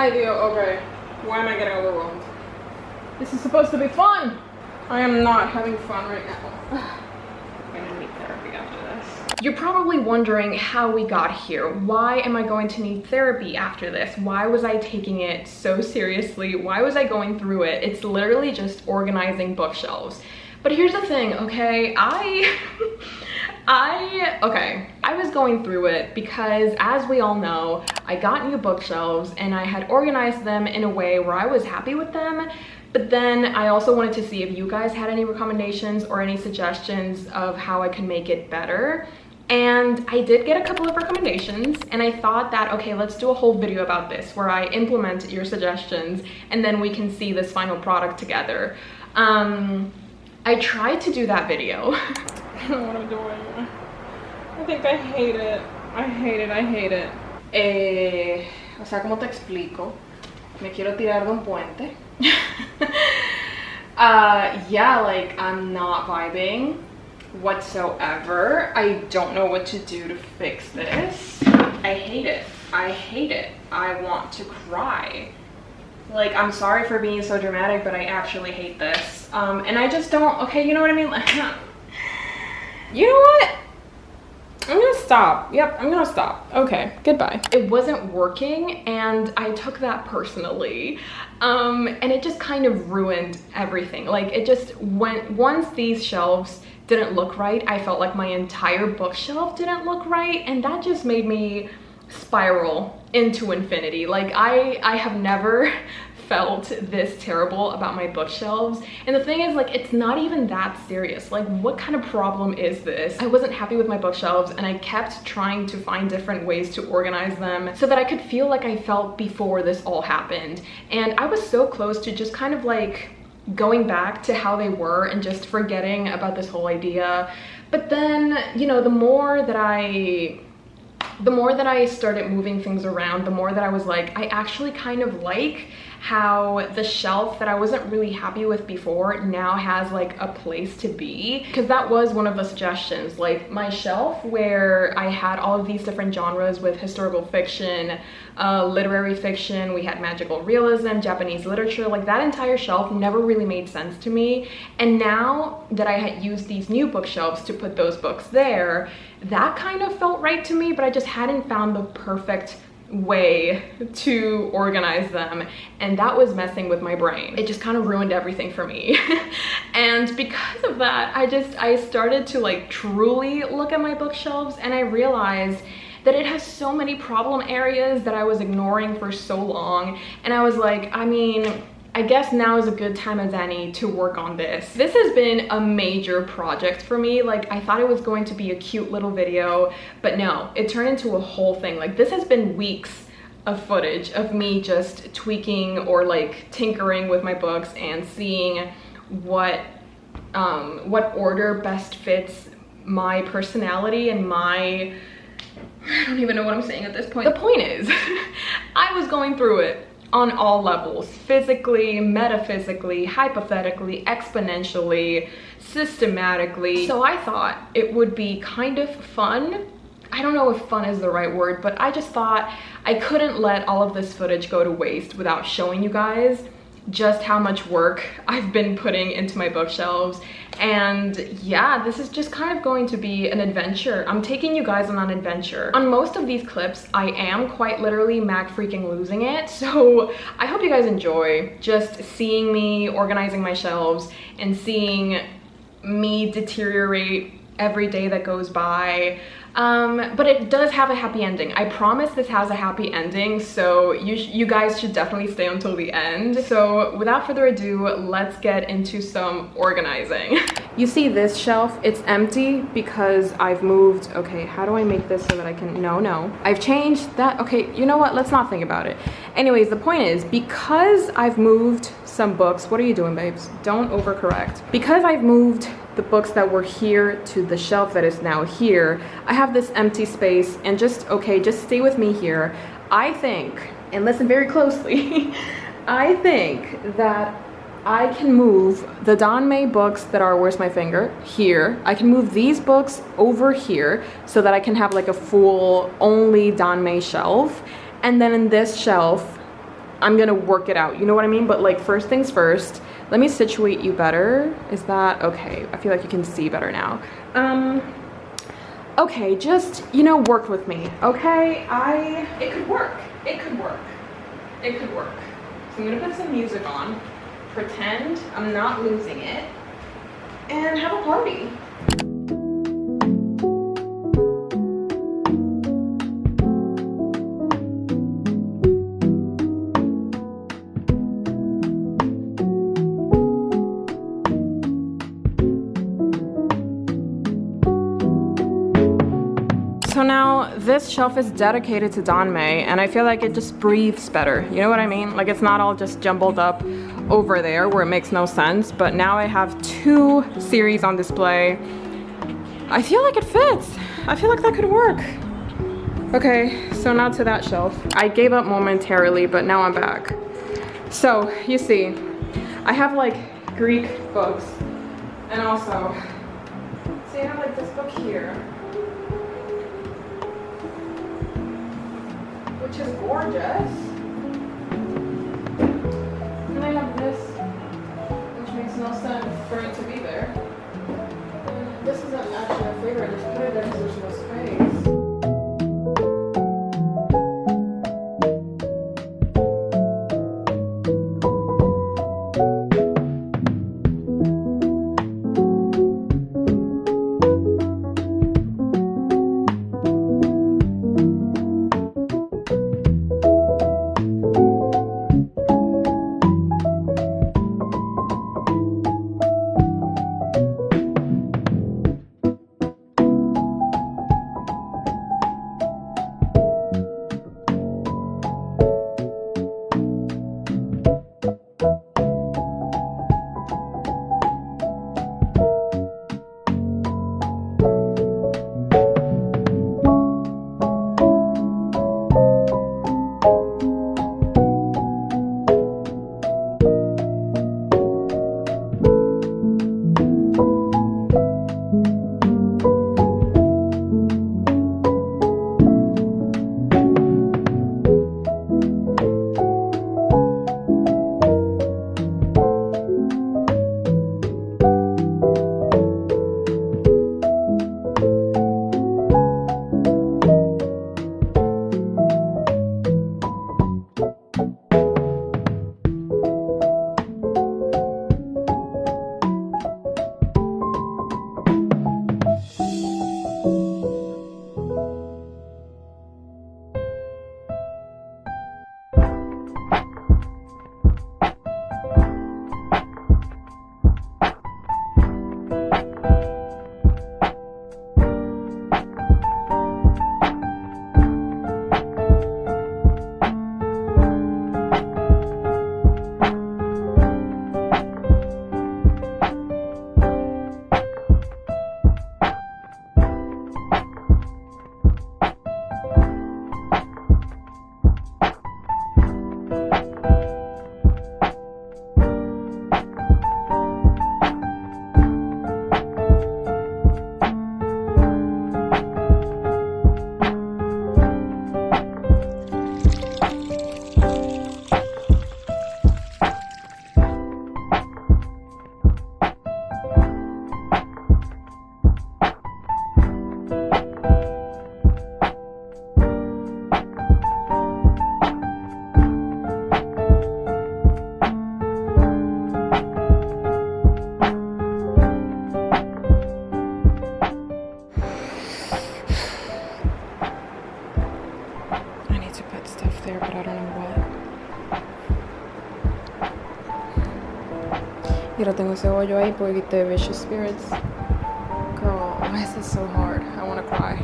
Ay, Dios, okay. Why am I getting overwhelmed? This is supposed to be fun. I am not having fun right now. I'm gonna need therapy after this. You're probably wondering how we got here. Why am I going to need therapy after this? Why was I taking it so seriously? Why was I going through it? It's literally just organizing bookshelves. But here's the thing, okay? I was going through it because, as we all know, I got new bookshelves and I had organized them in a way where I was happy with them. But then I also wanted to see if you guys had any recommendations or any suggestions of how I could make it better. And I did get a couple of recommendations, and I thought that, okay, let's do a whole video about this where I implement your suggestions and then we can see this final product together. I tried to do that video. I don't know what I'm doing. I think I hate it. I hate it. O sea, ¿cómo te explico? Me quiero tirar de un puente. Yeah, like, I'm not vibing whatsoever. I don't know what to do to fix this. I hate it. I want to cry. Like, I'm sorry for being so dramatic, but I actually hate this. And I just don't, okay, you know what I mean? You know what? I'm gonna stop. Yep, I'm gonna stop. Okay, goodbye. It wasn't working, and I took that personally. And it just kind of ruined everything. Like, it just went, once these shelves didn't look right, I felt like my entire bookshelf didn't look right, and that just made me spiral into infinity. Like, I have never felt this terrible about my bookshelves. And the thing is, like, it's not even that serious. Like, what kind of problem is this? I wasn't happy with my bookshelves, and I kept trying to find different ways to organize them so that I could feel like I felt before this all happened. And I was so close to just kind of like going back to how they were and just forgetting about this whole idea. But then, you know, the more that I started moving things around, the more that I was like, I actually kind of like how the shelf that I wasn't really happy with before now has like a place to be. Because that was one of the suggestions, like my shelf where I had all of these different genres with historical fiction, literary fiction, we had magical realism, Japanese literature, like that entire shelf never really made sense to me. And now that I had used these new bookshelves to put those books there, that kind of felt right to me, but I just hadn't found the perfect way to organize them, and that was messing with my brain. It just kind of ruined everything for me. And because of that, I started to like truly look at my bookshelves, and I realized that it has so many problem areas that I was ignoring for so long. And I was like, I mean, I guess now is a good time as any to work on this. This has been a major project for me. Like, I thought it was going to be a cute little video, but no, it turned into a whole thing. Like, this has been weeks of footage of me just tweaking or like tinkering with my books and seeing what order best fits my personality and my, I don't even know what I'm saying at this point. The point is, I was going through it on all levels, physically, metaphysically, hypothetically, exponentially, systematically. So I thought it would be kind of fun. I don't know if fun is the right word, but I just thought I couldn't let all of this footage go to waste without showing you guys just how much work I've been putting into my bookshelves. And yeah, this is just kind of going to be an adventure. I'm taking you guys on an adventure. On most of these clips, I am quite literally Mac freaking losing it. So I hope you guys enjoy just seeing me organizing my shelves and seeing me deteriorate every day that goes by. But it does have a happy ending. I promise this has a happy ending, so you guys should definitely stay until the end. So without further ado, let's get into some organizing. You see this shelf, it's empty because I've moved, okay, how do I make this so that I can, no. I've changed that, okay, you know what, let's not think about it. Anyways, the point is, because I've moved some books, what are you doing, babes? Don't overcorrect. Because I've moved the books that were here to the shelf that is now here, I have this empty space, and just stay with me here. I think, and listen very closely, I think that I can move the Danmei books that are, where's my finger? Here. I can move these books over here so that I can have like a full only Danmei shelf. And then in this shelf, I'm gonna work it out, you know what I mean? But like, first things first, let me situate you better. Is that okay? I feel like you can see better now. Okay, just, you know, work with me, okay? It could work. It could work. It could work. So I'm gonna put some music on, pretend I'm not losing it, and have a party. So now this shelf is dedicated to Danmei, and I feel like it just breathes better. You know what I mean? Like, it's not all just jumbled up over there where it makes no sense. But now I have 2 series on display. I feel like it fits. I feel like that could work. Okay, so now to that shelf. I gave up momentarily, but now I'm back. So you see, I have like Greek books, and also, see, I have like this book here, which is gorgeous. And I have this, which makes no sense for it to be there. And this isn't actually a favorite, I just put it there because there's no space. Y ahora tengo ese hoyo ahí porque quité Vicious Spirits. Girl, why is this so hard? I want to cry.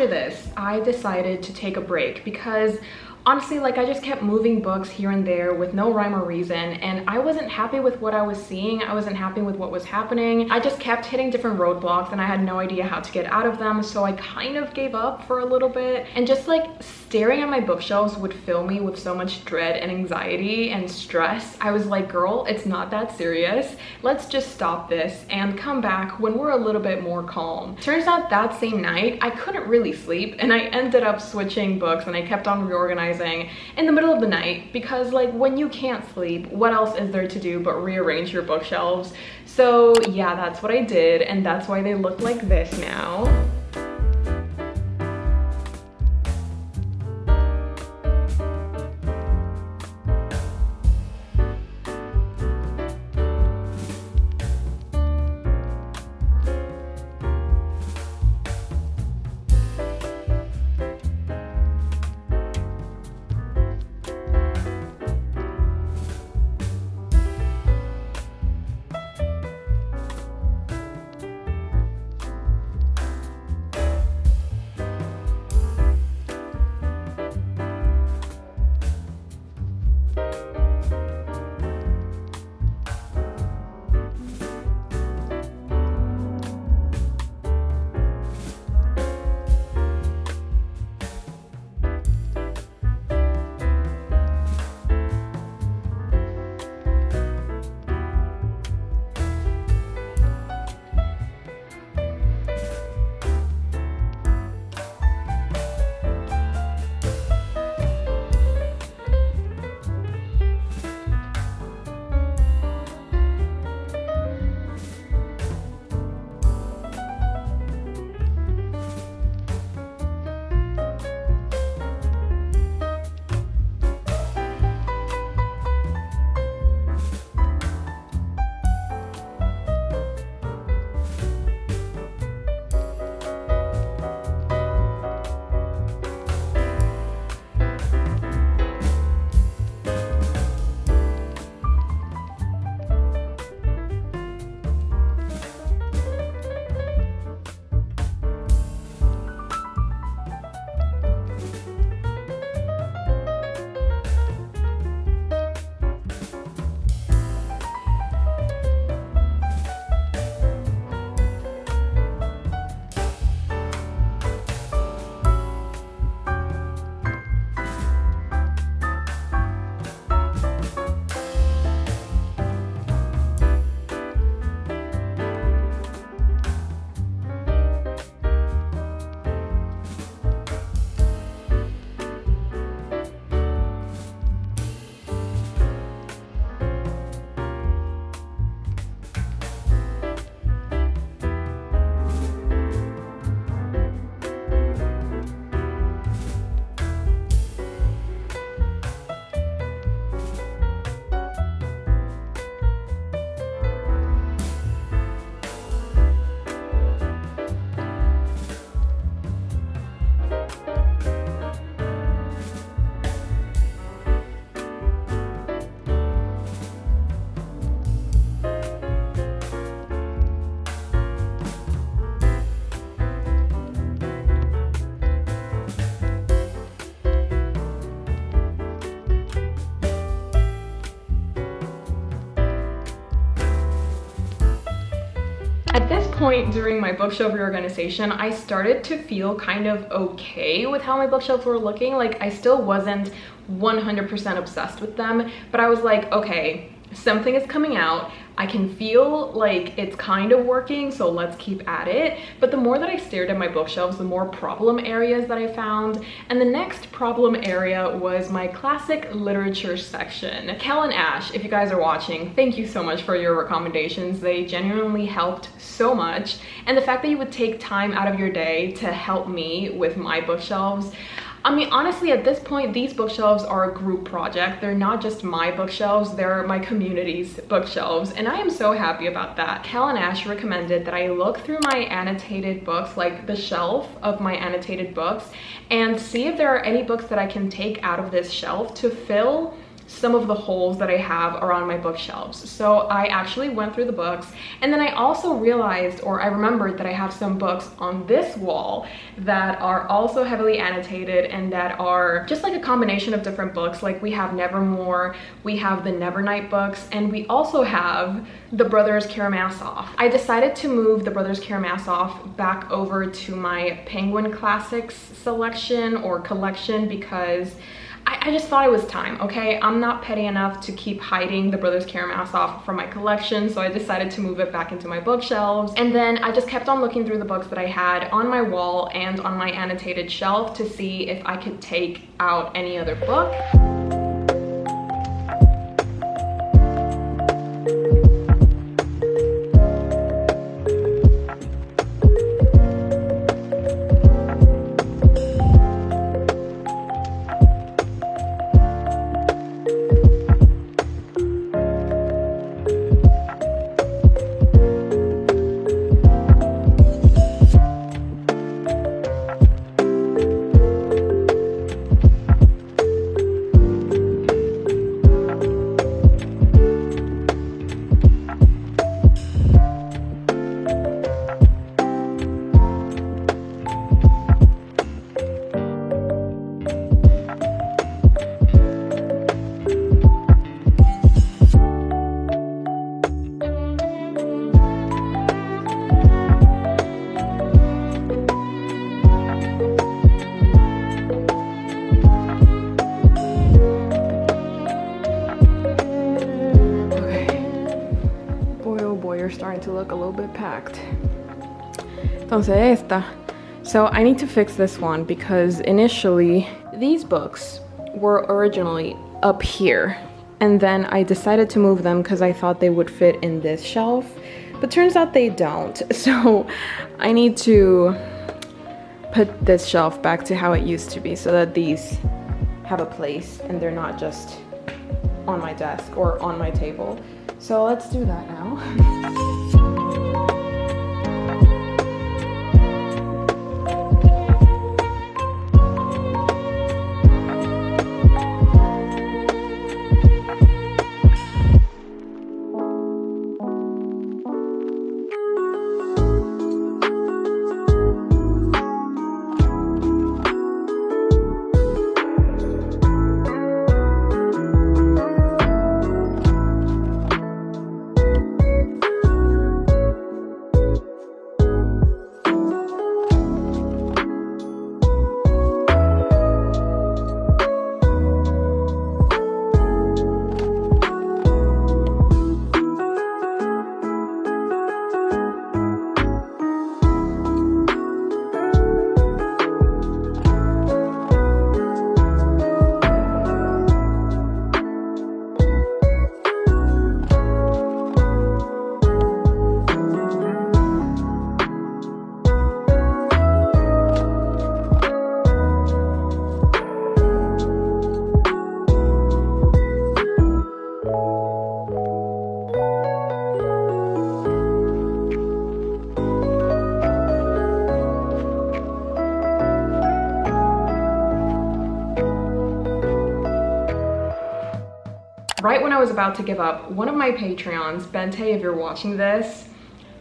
after this, I decided to take a break because honestly, like, I just kept moving books here and there with no rhyme or reason, and I wasn't happy with what I was seeing. I wasn't happy with what was happening. I just kept hitting different roadblocks and I had no idea how to get out of them, so I kind of gave up for a little bit. And just like staring at my bookshelves would fill me with so much dread and anxiety and stress. I was like, girl, it's not that serious. Let's just stop this and come back when we're a little bit more calm. Turns out that same night, I couldn't really sleep, and I ended up switching books and I kept on reorganizing in the middle of the night because, like, when you can't sleep, what else is there to do but rearrange your bookshelves? So yeah, that's what I did, and that's why they look like this now. At this point during my bookshelf reorganization, I started to feel kind of okay with how my bookshelves were looking. Like, I still wasn't 100% obsessed with them, but I was like, okay, something is coming out. I can feel like it's kind of working, so let's keep at it. But the more that I stared at my bookshelves, the more problem areas that I found. And the next problem area was my classic literature section. Kel and Ash, if you guys are watching, thank you so much for your recommendations. They genuinely helped so much. And the fact that you would take time out of your day to help me with my bookshelves, I mean, honestly, at this point, these bookshelves are a group project. They're not just my bookshelves, they're my community's bookshelves, and I am so happy about that. Cal and Ash recommended that I look through my annotated books, like the shelf of my annotated books, and see if there are any books that I can take out of this shelf to fill some of the holes that I have around my bookshelves. So I actually went through the books, and then I also realized, or I remembered, that I have some books on this wall that are also heavily annotated and that are just like a combination of different books. Like we have Nevermore, we have the Nevernight books, and we also have the Brothers Karamazov. I decided to move the Brothers Karamazov back over to my Penguin Classics selection or collection because I just thought it was time, okay? I'm not petty enough to keep hiding the Brothers Karamazov from my collection, so I decided to move it back into my bookshelves. And then I just kept on looking through the books that I had on my wall and on my annotated shelf to see if I could take out any other book. Starting to look a little bit packed. Entonces esta. So I need to fix this one because initially these books were originally up here, and then I decided to move them because I thought they would fit in this shelf, but turns out they don't. So I need to put this shelf back to how it used to be so that these have a place and they're not just on my desk or on my table. So let's do that now. Right when I was about to give up, one of my Patreons, Bente, if you're watching this,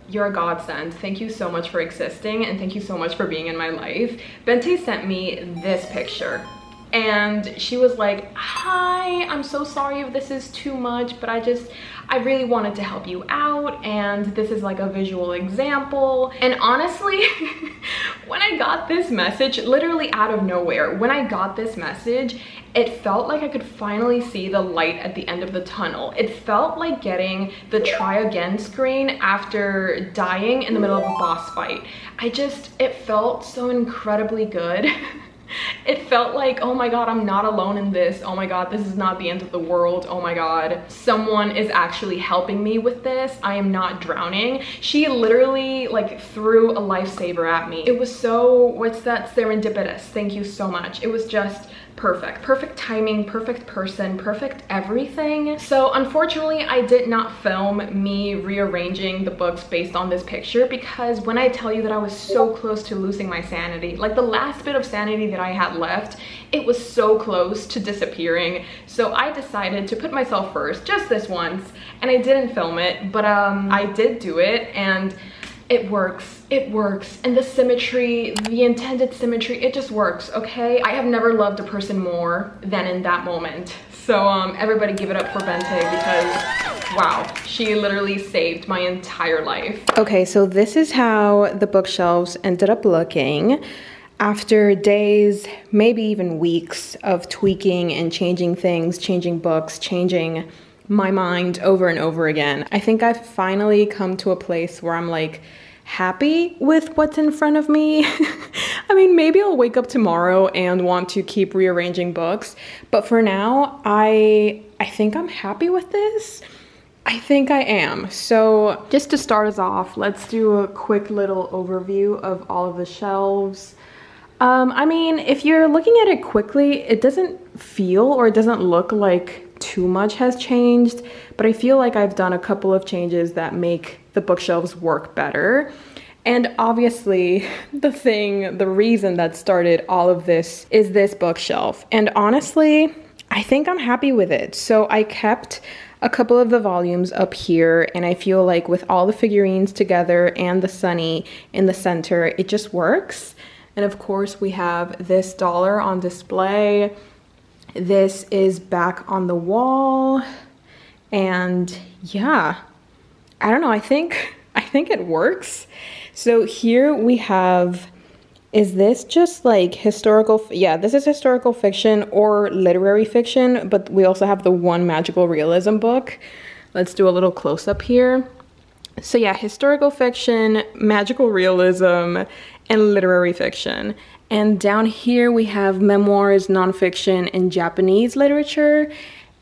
you're a godsend. Thank you so much for existing, and thank you so much for being in my life. Bente sent me this picture, and she was like, hi, I'm so sorry if this is too much, but I really wanted to help you out, and this is like a visual example. And honestly, when I got this message, literally out of nowhere, when I got this message, it felt like I could finally see the light at the end of the tunnel. It felt like getting the try again screen after dying in the middle of a boss fight. It felt so incredibly good. It felt like, oh my god, I'm not alone in this. Oh my god, this is not the end of the world. Oh my god, someone is actually helping me with this. I am not drowning. She literally like threw a lifesaver at me. It was so, what's that, serendipitous. Thank you so much. It was just perfect timing, perfect person, perfect everything. So unfortunately, I did not film me rearranging the books based on this picture, because when I tell you that I was so close to losing my sanity, like the last bit of sanity that I had left, it was so close to disappearing. So I decided to put myself first, just this once, and I didn't film it, but I did do it, and it works. It works. And the symmetry, the intended symmetry, it just works, okay? I have never loved a person more than in that moment. So everybody give it up for Bente because wow, she literally saved my entire life. Okay, so this is how the bookshelves ended up looking after days, maybe even weeks of tweaking and changing things, changing books, changing my mind over and over again. I think I've finally come to a place where I'm like happy with what's in front of me. I mean, maybe I'll wake up tomorrow and want to keep rearranging books, but for now, I think I'm happy with this. I think I am. So just to start us off, let's do a quick little overview of all of the shelves. I mean, if you're looking at it quickly, it doesn't feel or it doesn't look like too much has changed, but I feel like I've done a couple of changes that make the bookshelves work better. And obviously the reason that started all of this is this bookshelf. And honestly, I think I'm happy with it. So I kept a couple of the volumes up here, and I feel like with all the figurines together and the Sunny in the center, it just works. And of course we have this dollar on display. This is back on the wall, and yeah, I don't know, I think it works. So here we have, is this just like historical? Yeah, this is historical fiction or literary fiction, but we also have the one magical realism book. Let's do a little close up here. So yeah, historical fiction, magical realism, and literary fiction. And down here we have memoirs, nonfiction, and Japanese literature.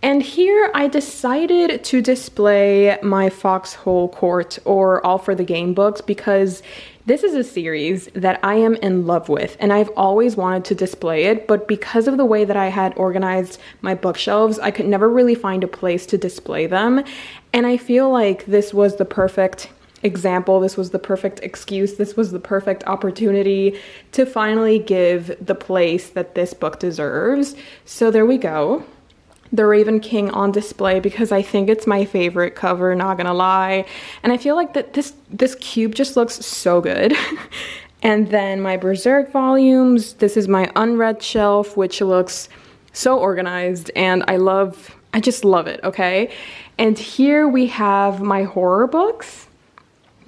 And here I decided to display my Foxhole Court or All for the Game books because this is a series that I am in love with and I've always wanted to display it, but because of the way that I had organized my bookshelves, I could never really find a place to display them. And I feel like this was the perfect example, this was the perfect excuse, this was the perfect opportunity to finally give the place that this book deserves. So there we go. The Raven King on display because I think it's my favorite cover, not gonna lie. And I feel like that this cube just looks so good. And then my Berserk volumes. This is my unread shelf, which looks so organized and I just love it, okay? And here we have my horror books.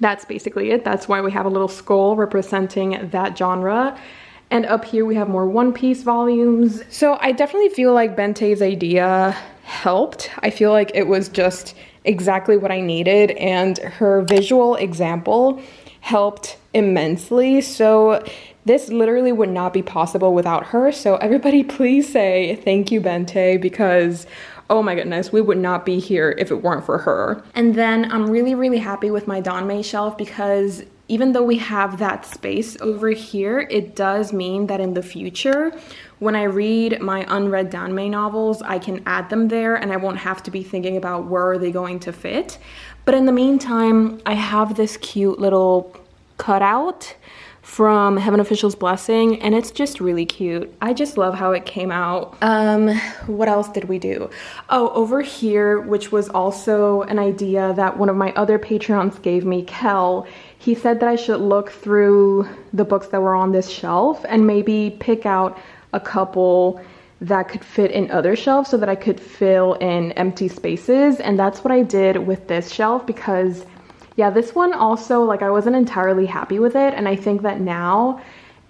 That's basically it. That's why we have a little skull representing that genre. And up here we have more One Piece volumes. So I definitely feel like Bente's idea helped. I feel like it was just exactly what I needed, and her visual example helped immensely. So this literally would not be possible without her. So everybody please say thank you, Bente, because oh my goodness, we would not be here if it weren't for her. And then I'm really, really happy with my Danmei shelf because even though we have that space over here, it does mean that in the future, when I read my unread Danmei novels, I can add them there and I won't have to be thinking about where are they going to fit. But in the meantime, I have this cute little cutout from Heaven Official's Blessing, and it's just really cute. I just love how it came out. What else did we do? Oh, over here, which was also an idea that one of my other Patreons gave me, Kel, he said that I should look through the books that were on this shelf and maybe pick out a couple that could fit in other shelves so that I could fill in empty spaces. And that's what I did with this shelf because yeah, this one also, like, I wasn't entirely happy with it, and I think that now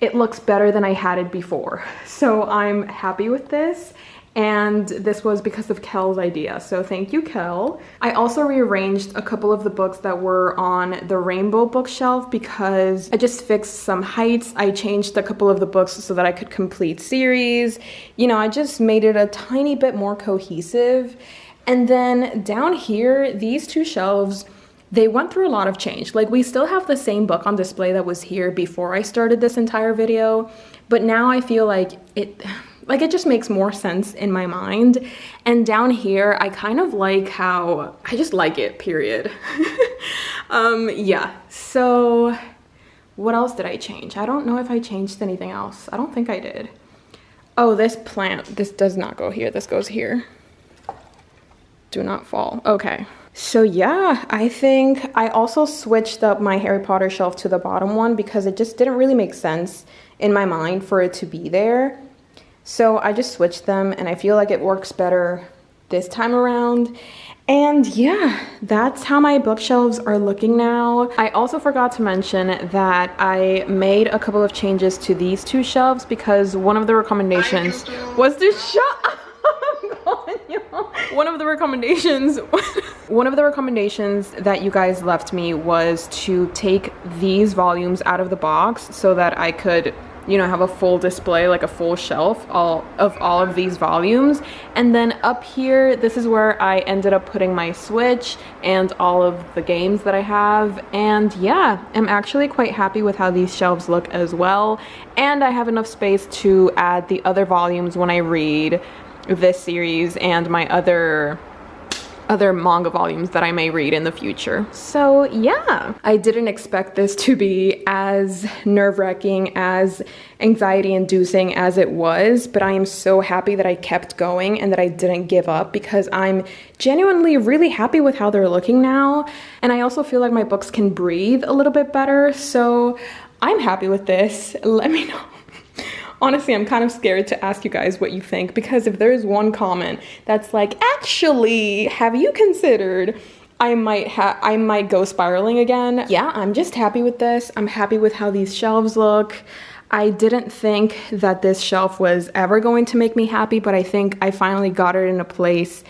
it looks better than I had it before. So I'm happy with this, and this was because of Kel's idea, so thank you, Kel. I also rearranged a couple of the books that were on the rainbow bookshelf because I just fixed some heights. I changed a couple of the books so that I could complete series. You know, I just made it a tiny bit more cohesive. And then down here, these two shelves, they went through a lot of change. Like, we still have the same book on display that was here before I started this entire video, but now I feel like it just makes more sense in my mind. And down here, I kind of like how, I just like it, period. Yeah, so what else did I change? I don't know if I changed anything else. I don't think I did. Oh, this plant, this does not go here. This goes here. Do not fall. Okay. So yeah, I think I also switched up my Harry Potter shelf to the bottom one because it just didn't really make sense in my mind for it to be there. So I just switched them and I feel like it works better this time around. And yeah, that's how my bookshelves are looking now. I also forgot to mention that I made a couple of changes to these two shelves because one of the recommendations was to one of the recommendations that you guys left me was to take these volumes out of the box so that I could, you know, have a full display, like a full shelf of all of these volumes. And then up here, this is where I ended up putting my Switch and all of the games that I have. And yeah, I'm actually quite happy with how these shelves look as well. And I have enough space to add the other volumes when I read this series and my other manga volumes that I may read in the future. So yeah, I didn't expect this to be as nerve-wracking, as anxiety-inducing as it was, but I am so happy that I kept going and that I didn't give up because I'm genuinely really happy with how they're looking now. And I also feel like my books can breathe a little bit better, so I'm happy with this. Let me know. Honestly, I'm kind of scared to ask you guys what you think because if there's one comment that's like, actually, have you considered, I might go spiraling again. Yeah, I'm just happy with this. I'm happy with how these shelves look. I didn't think that this shelf was ever going to make me happy, but I think I finally got it in a place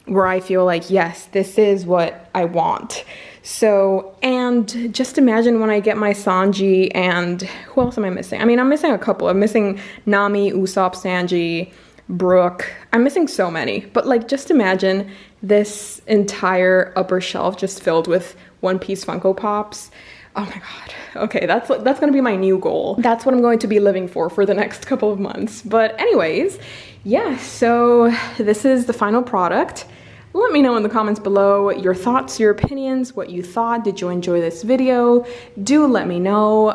where I feel like, yes, this is what I want. So, and just imagine when I get my Sanji and who else am I missing? I mean, I'm missing a couple. I'm missing Nami, Usopp, Sanji, Brooke. I'm missing so many. But like, just imagine this entire upper shelf just filled with One Piece Funko Pops. Oh my god. Okay, that's gonna be my new goal. That's what I'm going to be living for the next couple of months. But anyways, yeah, so this is the final product. Let me know in the comments below your thoughts, your opinions, what you thought. Did you enjoy this video? Do let me know.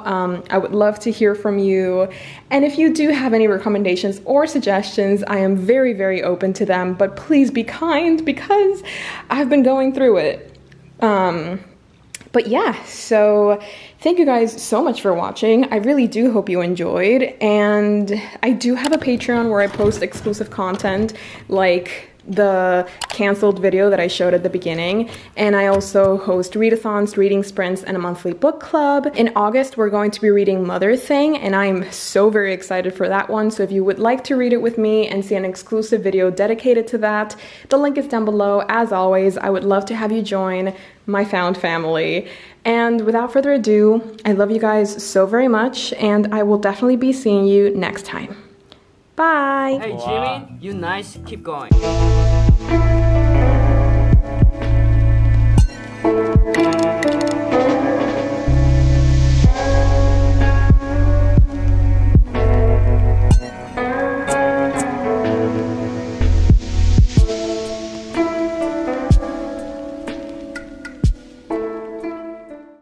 I would love to hear from you. And if you do have any recommendations or suggestions, I am very, very open to them. But please be kind because I've been going through it. But yeah, so thank you guys so much for watching. I really do hope you enjoyed. And I do have a Patreon where I post exclusive content like the canceled video that I showed at the beginning, and I also host readathons, reading sprints, and a monthly book club. In August, we're going to be reading Mother Thing, and I'm so very excited for that one. So if you would like to read it with me and see an exclusive video dedicated to that, the link is down below. As always, I would love to have you join my found family. And without further ado, I love you guys so very much, and I will definitely be seeing you next time. Bye! Hey Jimmy, you nice, keep going.